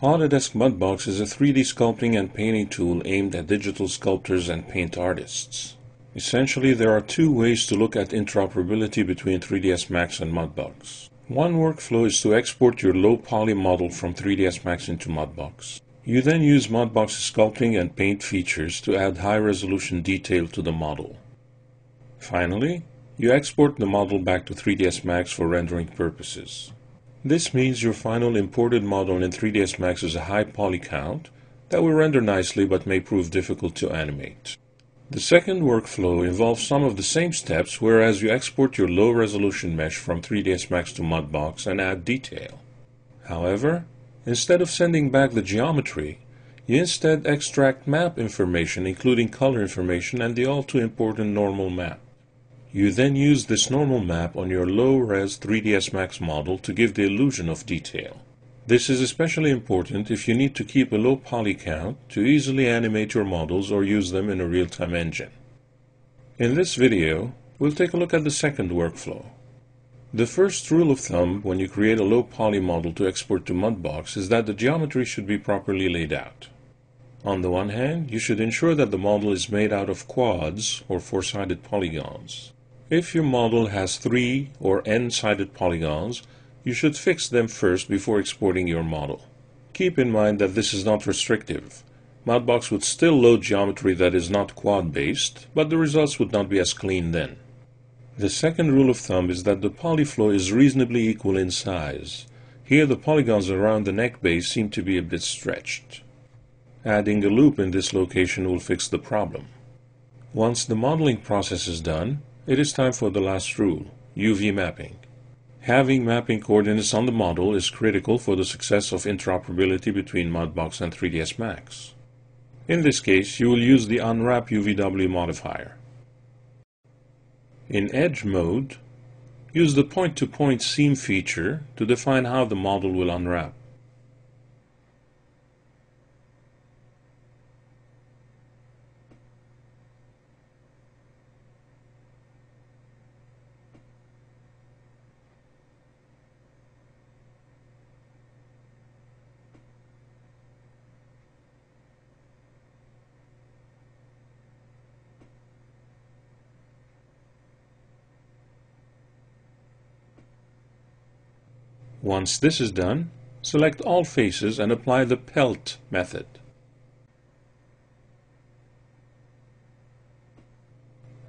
Autodesk Mudbox is a 3D sculpting and painting tool aimed at digital sculptors and paint artists. Essentially, there are two ways to look at interoperability between 3ds Max and Mudbox. One workflow is to export your low-poly model from 3ds Max into Mudbox. You then use Mudbox's sculpting and paint features to add high-resolution detail to the model. Finally, you export the model back to 3ds Max for rendering purposes. This means your final imported model in 3ds Max is a high poly count that will render nicely but may prove difficult to animate. The second workflow involves some of the same steps, whereas you export your low-resolution mesh from 3ds Max to Mudbox and add detail. However, instead of sending back the geometry, you instead extract map information including color information and the all-too-important normal map. You then use this normal map on your low-res 3ds Max model to give the illusion of detail. This is especially important if you need to keep a low poly count to easily animate your models or use them in a real-time engine. In this video, we'll take a look at the second workflow. The first rule of thumb when you create a low poly model to export to Mudbox is that the geometry should be properly laid out. On the one hand, you should ensure that the model is made out of quads or four-sided polygons. If your model has 3 or n-sided polygons, you should fix them first before exporting your model. Keep in mind that this is not restrictive. Mudbox would still load geometry that is not quad-based, but the results would not be as clean then. The second rule of thumb is that the polyflow is reasonably equal in size. Here the polygons around the neck base seem to be a bit stretched. Adding a loop in this location will fix the problem. Once the modeling process is done, it is time for the last rule, UV mapping. Having mapping coordinates on the model is critical for the success of interoperability between Mudbox and 3ds Max. In this case, you will use the Unwrap UVW modifier. In Edge mode, use the point-to-point seam feature to define how the model will unwrap. Once this is done, select all faces and apply the pelt method.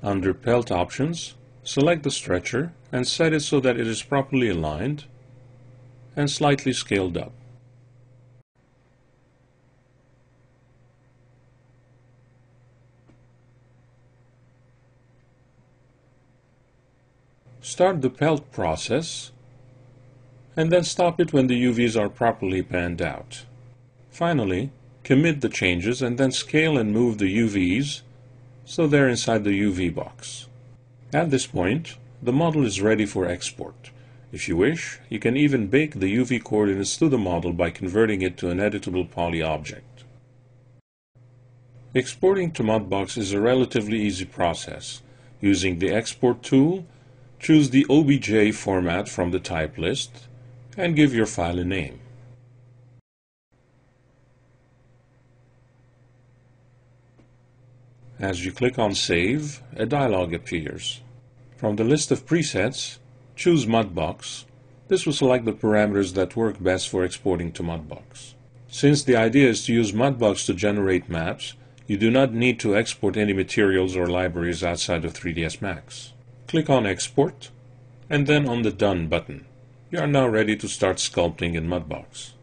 Under Pelt Options, select the stretcher and set it so that it is properly aligned and slightly scaled up. Start the pelt process and then stop it when the UVs are properly panned out. Finally, commit the changes and then scale and move the UVs so they're inside the UV box. At this point, the model is ready for export. If you wish, you can even bake the UV coordinates to the model by converting it to an editable poly object. Exporting to Mudbox is a relatively easy process. Using the Export tool, choose the OBJ format from the type list and give your file a name. As you click on Save, a dialog appears. From the list of presets, choose Mudbox. This will select the parameters that work best for exporting to Mudbox. Since the idea is to use Mudbox to generate maps, you do not need to export any materials or libraries outside of 3ds Max. Click on Export, and then on the Done button. You are now ready to start sculpting in Mudbox.